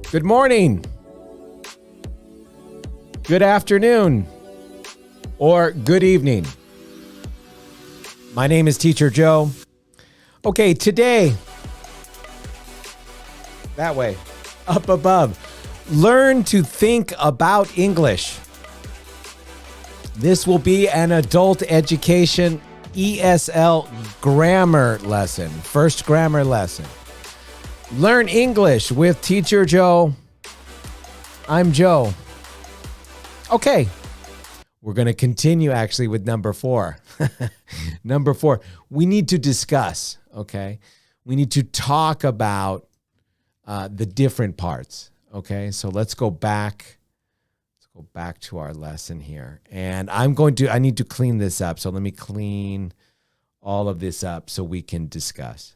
Good morning, good afternoon, or good evening. My name is Teacher Joe. Okay, today, that way, up above, learn to think about English. This will be an adult education ESL grammar lesson, first grammar lesson. Learn English with Teacher Joe. I'm Joe. Okay, we're going to continue actually with number 4. Number 4, we need to discuss, okay? We need to talk about the different parts, okay? So let's go back. Let's go back to our lesson here. And I need to clean this up. So let me clean all of this up so we can discuss.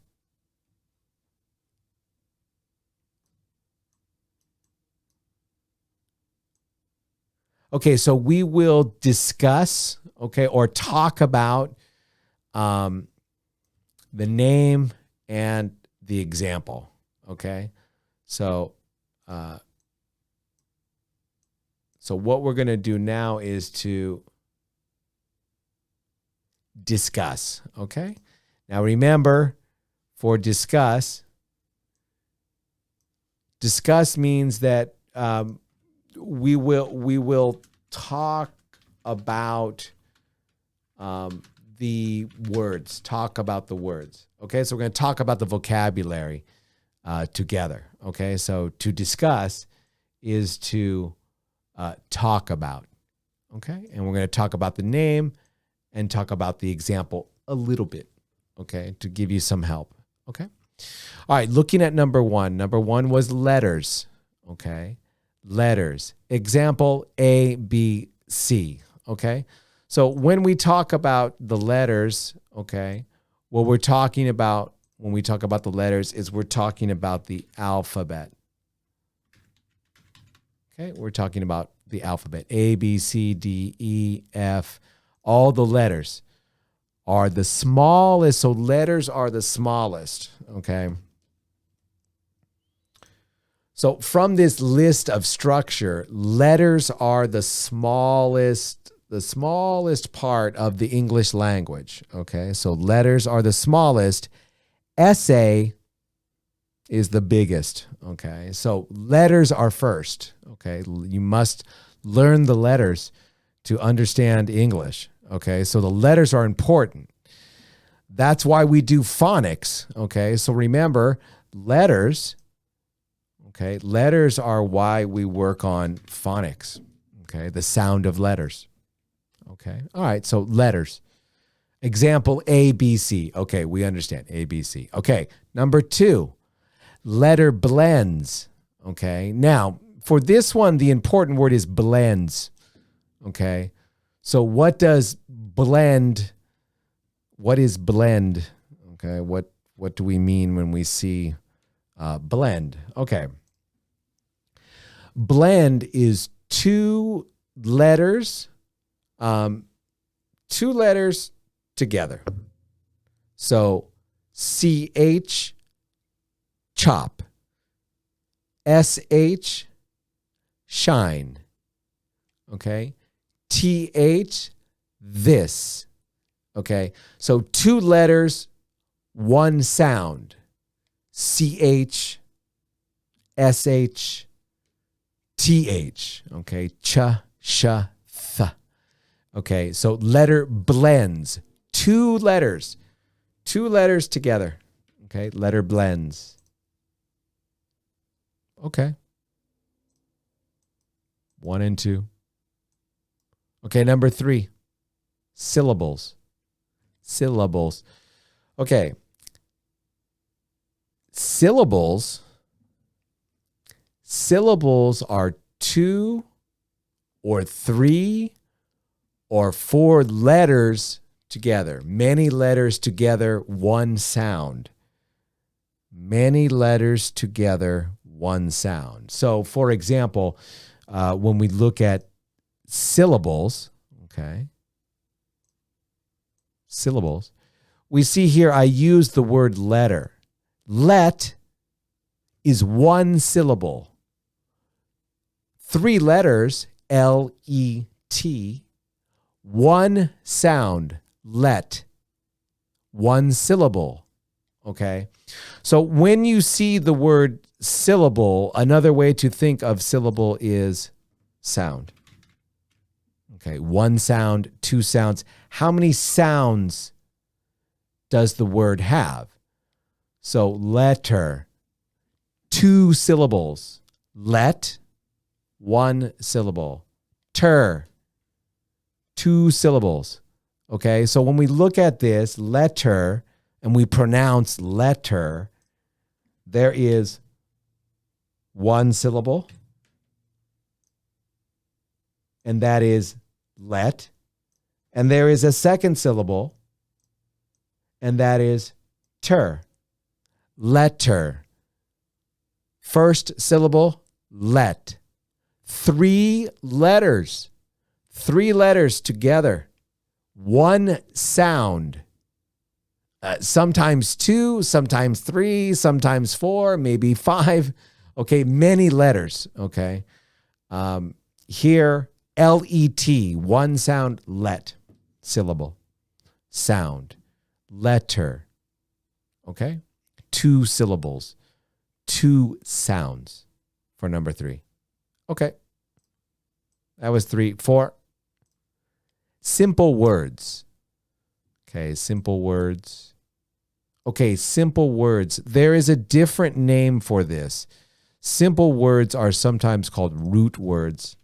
Okay, so we will discuss, okay, or talk about the name and the example, okay? So what we're going to do now is to discuss, okay? Now remember, for discuss means that we will talk about the words. Okay, so we're going to talk about the vocabulary together. Okay, so to discuss is to talk about. Okay, and we're going to talk about the name and talk about the example a little bit. Okay, to give you some help. Okay, all right. Looking at number 1. Number 1 was letters. Okay. Letters. Example A, B, C. Okay. So when we talk about the letters, okay, what we're talking about when we talk about the letters is we're talking about the alphabet. Okay. We're talking about the alphabet. A, B, C, D, E, F. All the letters are the smallest. So letters are the smallest. Okay. So from this list of structure, letters are the smallest part of the English language. Okay, so letters are the smallest. SA is the biggest. Okay, so letters are first. Okay, you must learn the letters to understand English. Okay, so the letters are important. That's why we do phonics. Okay, so remember, letters. Okay, letters are why we work on phonics. Okay, the sound of letters. Okay, all right, so letters. Example A, B, C. Okay, we understand A, B, C. Okay, number 2, letter blends. Okay, now for this one, the important word is blends. Okay, so what does blend? What is blend? Okay, what do we mean when we see blend? Okay. Blend is 2 letters together. So CH, chop. SH, shine. Okay. TH, this. Okay. So 2 letters, 1 sound. CH, SH, TH, okay, cha, sha, th. Okay, so letter blends. 2 letters together. Okay, letter blends. Okay. 1 and 2. Okay, number 3, syllables. Syllables. Okay. Syllables are 2 or 3 or 4 letters together. Many letters together, 1 sound. Many letters together, 1 sound. So, for example, when we look at syllables, okay, syllables, we see here I use the word letter. Let is 1 syllable. 3 letters, L-E-T, 1 sound, let, 1 syllable, okay? So when you see the word syllable, another way to think of syllable is sound. Okay, 1 sound, 2 sounds. How many sounds does the word have? So letter, 2 syllables. Let, 1 syllable. Ter, 2 syllables. Okay, so when we look at this letter and we pronounce letter, there is 1 syllable, and that is let. And there is a 2nd syllable, and that is ter. Letter. 1st syllable, let. 3 letters. 3 letters together. 1 sound. Sometimes 2, sometimes 3, sometimes 4, maybe 5. Okay, many letters. Okay. Here, L-E-T, 1 sound, let, syllable, sound, letter. Okay. 2 syllables, 2 sounds for number 3. Okay. That was 3. 4. Simple words. Okay, simple words. Okay, simple words. There is a different name for this. Simple words are sometimes called root words.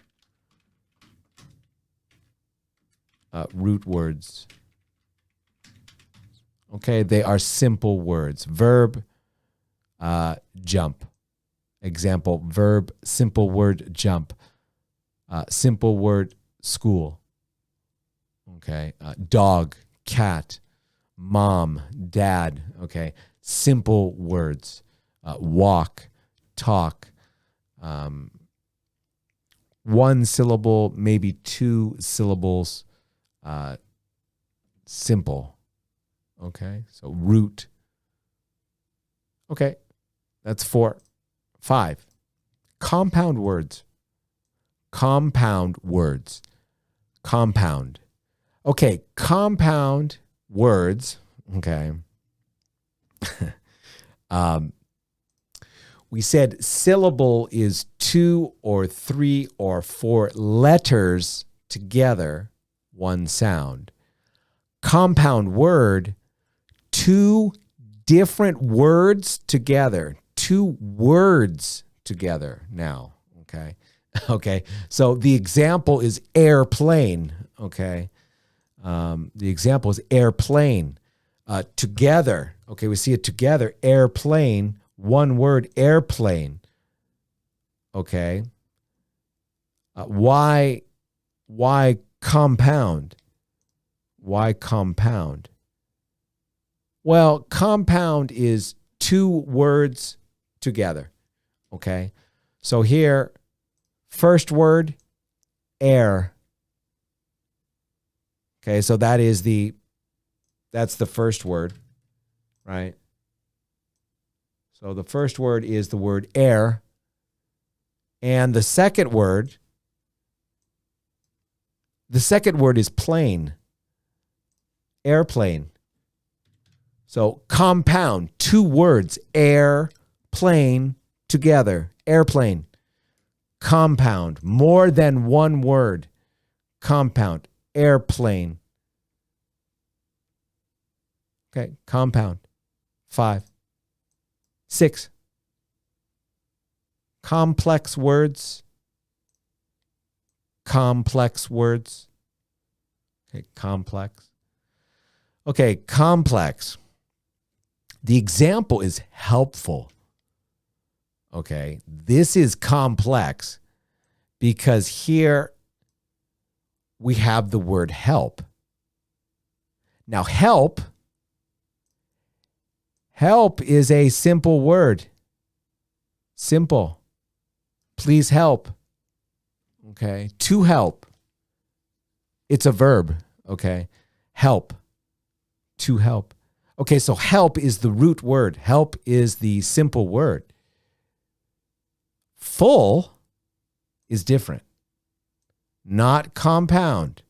Root words. Okay, they are simple words. Verb, jump. Example, verb, simple word, jump. Simple word, school. Okay, dog, cat, mom, dad. Okay, simple words. Walk, talk. 1 syllable, maybe 2 syllables. Simple. Okay, so root. Okay, that's 4. 5. Compound words. Compound words. Compound. Okay, compound words. Okay. We said syllable is 2 or 3 or 4 letters together, 1 sound. Compound word, 2 different words together, 2 words together now, okay? Okay, so the example is airplane, okay? The example is airplane. Together, okay, we see it together, airplane, 1 word, airplane, okay? Why compound? Why compound? Well, compound is 2 words together, okay? So here, first word, air. Okay, so that's the first word, right? So the first word is the word air. And the second word is plane. Airplane. So compound, 2 words, air, plane, together, airplane. Compound, more than 1 word. Compound, airplane. Okay, compound. 5. 6. Complex words. Complex words. Okay, complex. Okay, complex. The example is helpful. Okay, this is complex because here we have the word help. Now, help is a simple word. Simple. Please help. Okay, to help. It's a verb. Okay, help. To help. Okay, so help is the root word. Help is the simple word. Full is different. Not compound.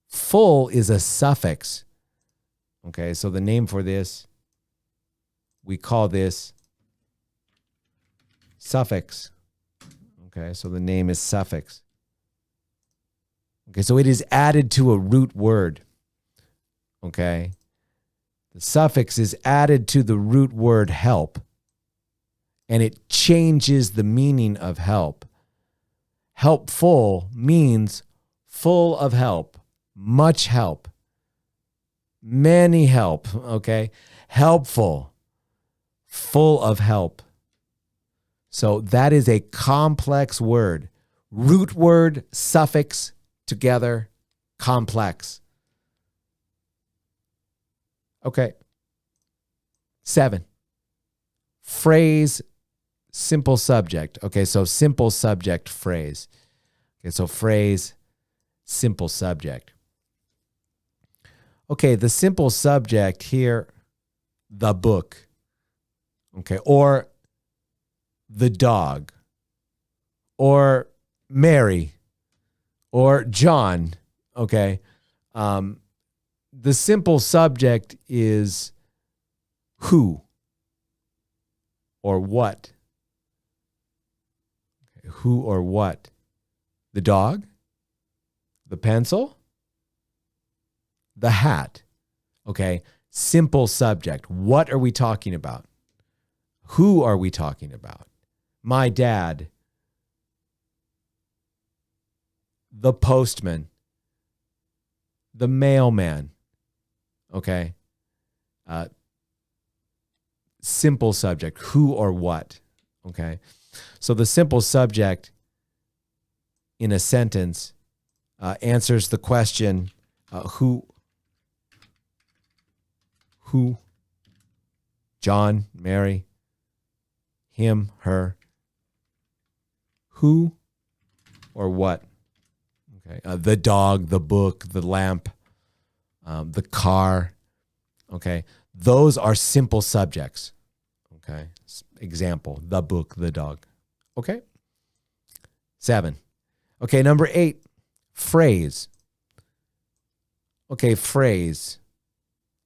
Full is a suffix. Okay, so the name for this, we call this suffix. Okay, so the name is suffix. Okay, so it is added to a root word. Okay, the suffix is added to the root word help, and it changes the meaning of help. Helpful means full of help, much help, many help, okay? Helpful, full of help. So that is a complex word. Root word, suffix, together, complex. Okay. 7. Phrase, simple subject. Okay, so simple subject phrase. Okay, so phrase, simple subject. Okay, the simple subject here, the book. Okay, or the dog, or Mary, or John. Okay, the simple subject is who or what. Okay, who or what? The dog, the pencil, the hat. Okay, simple subject. What are we talking about? Who are we talking about? My dad, the postman, the mailman. Okay, simple subject, who or what. Okay, so the simple subject in a sentence answers the question, who, John, Mary, him, her, who or what. Okay, the dog, the book, the lamp, the car. Okay, those are simple subjects. Okay, example, the book, the dog. Okay, 7. Okay, number 8, phrase. Okay, phrase,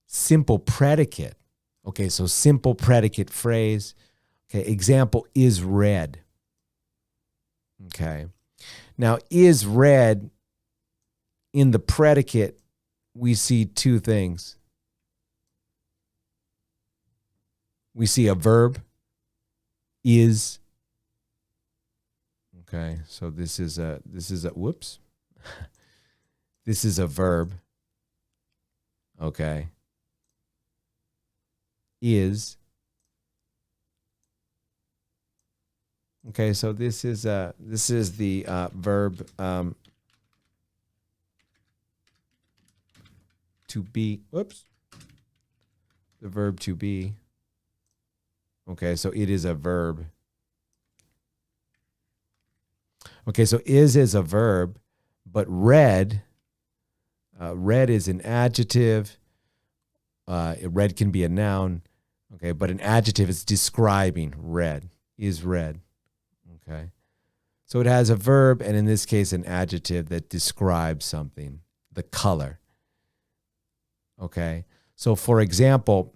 simple predicate. Okay, so simple predicate phrase. Okay, example, is read. Okay, now is read, in the predicate, we see two things. We see a verb, is. Okay, so this is a whoops. This is a verb. Okay. Is. Okay, so this is the verb to be. Whoops. The verb to be. Okay, so it is a verb. Okay, so is a verb, but read is an adjective. Read can be a noun. Okay, but an adjective is describing read, is read. Okay, so it has a verb, and in this case, an adjective that describes something, the color. Okay, so for example,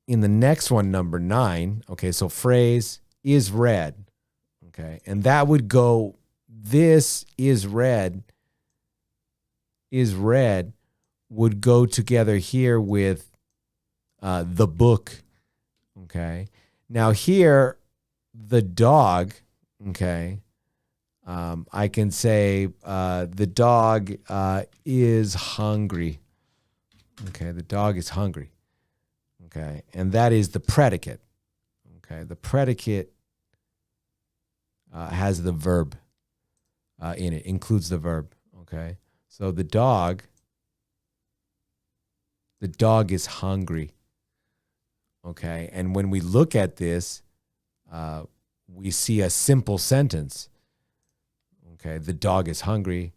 in the next one, number 9, okay, so phrase is read. Okay, and that would go, this is read would go together here with the book. Okay, now here, the dog, okay, I can say the dog is hungry. Okay, the dog is hungry. Okay, and that is the predicate. Okay, the predicate has the verb in it, includes the verb. Okay, so the dog is hungry. Okay, and when we look at this, we see a simple sentence. Okay, the dog is hungry.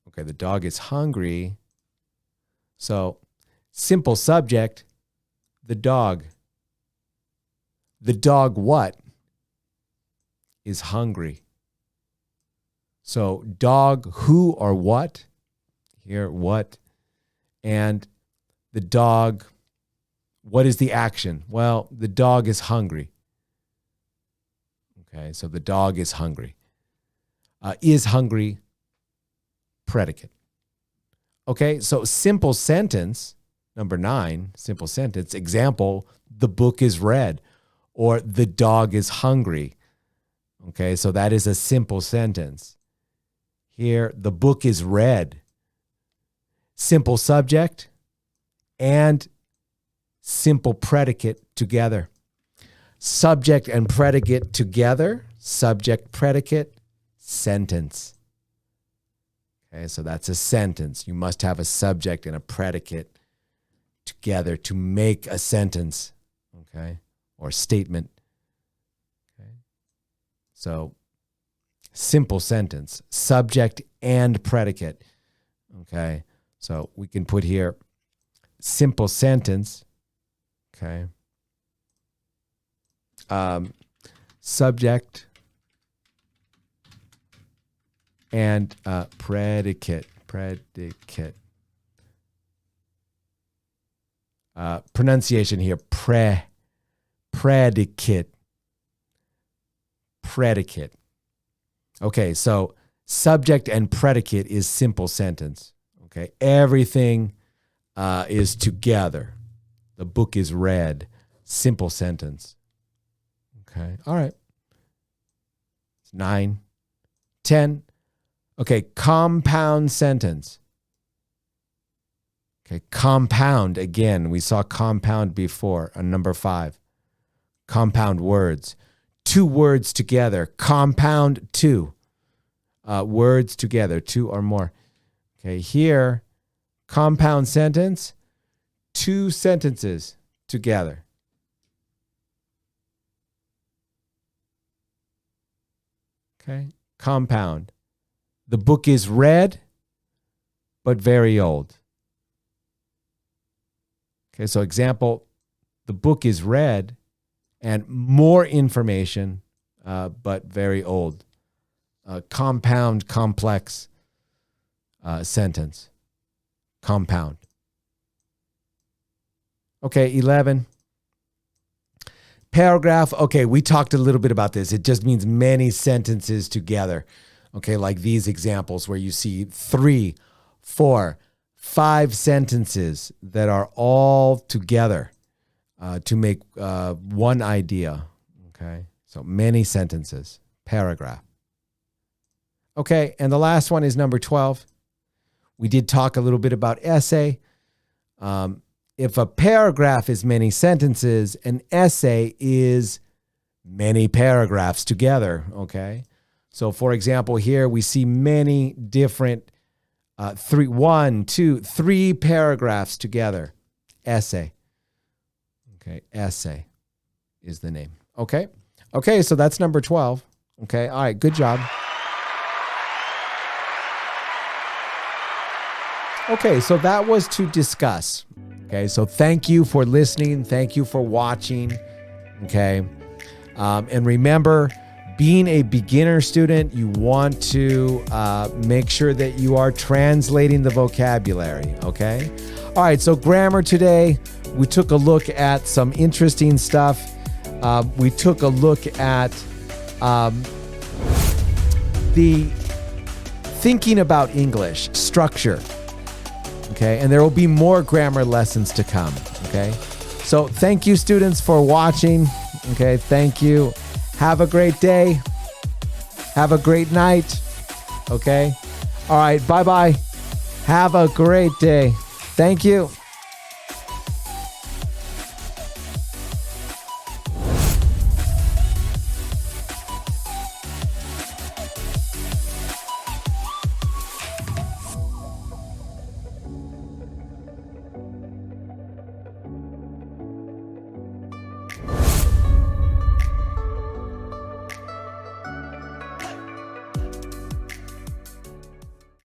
Okay, the dog is hungry. So, simple subject, the dog. The dog what? Is hungry. So dog who or what? Here, what? And the dog, what is the action? Well, the dog is hungry. Okay, so the dog is hungry. Is hungry, predicate. Okay, so simple sentence, number 9, simple sentence. Example, the book is read, or the dog is hungry. Okay, so that is a simple sentence. Here, the book is read. Simple subject and simple predicate together. Subject and predicate together, subject, predicate, sentence. Okay, so that's a sentence. You must have a subject and a predicate together to make a sentence, okay, or statement. Okay, so simple sentence, subject and predicate. Okay, so we can put here simple sentence, okay, subject and predicate. Pronunciation here, predicate. Okay, so subject and predicate is simple sentence. Okay, everything is together. The book is read. Simple sentence. Okay, all right. It's 9, 10. Okay, compound sentence. Okay, compound, again, we saw compound before on number 5. Compound words. 2 words together. Compound 2. Words together, 2 or more. Okay, here, compound sentence, 2 sentences together. Okay, compound. The book is read, but very old. Okay, so example, the book is read and more information, but very old. Compound, complex sentence. Compound. Okay, 11. Paragraph. Okay, we talked a little bit about this. It just means many sentences together. Okay, like these examples where you see 3, 4, 5 sentences that are all together to make one idea. Okay, so many sentences. Paragraph. Okay, and the last one is number 12. We did talk a little bit about essay. If a paragraph is many sentences, an essay is many paragraphs together, okay? So for example, here we see many different 3 paragraphs together. Essay. Okay, essay is the name. Okay? Okay, so that's number 12. Okay, all right, good job. Okay, so that was to discuss. Okay, so thank you for listening. Thank you for watching. Okay, and remember, being a beginner student, you want to make sure that you are translating the vocabulary. Okay, all right, so grammar today, we took a look at some interesting stuff. We took a look at the thinking about English, structure. Okay, and there will be more grammar lessons to come. Okay, so thank you, students, for watching. Okay, thank you. Have a great day. Have a great night. Okay, all right, bye-bye. Have a great day. Thank you.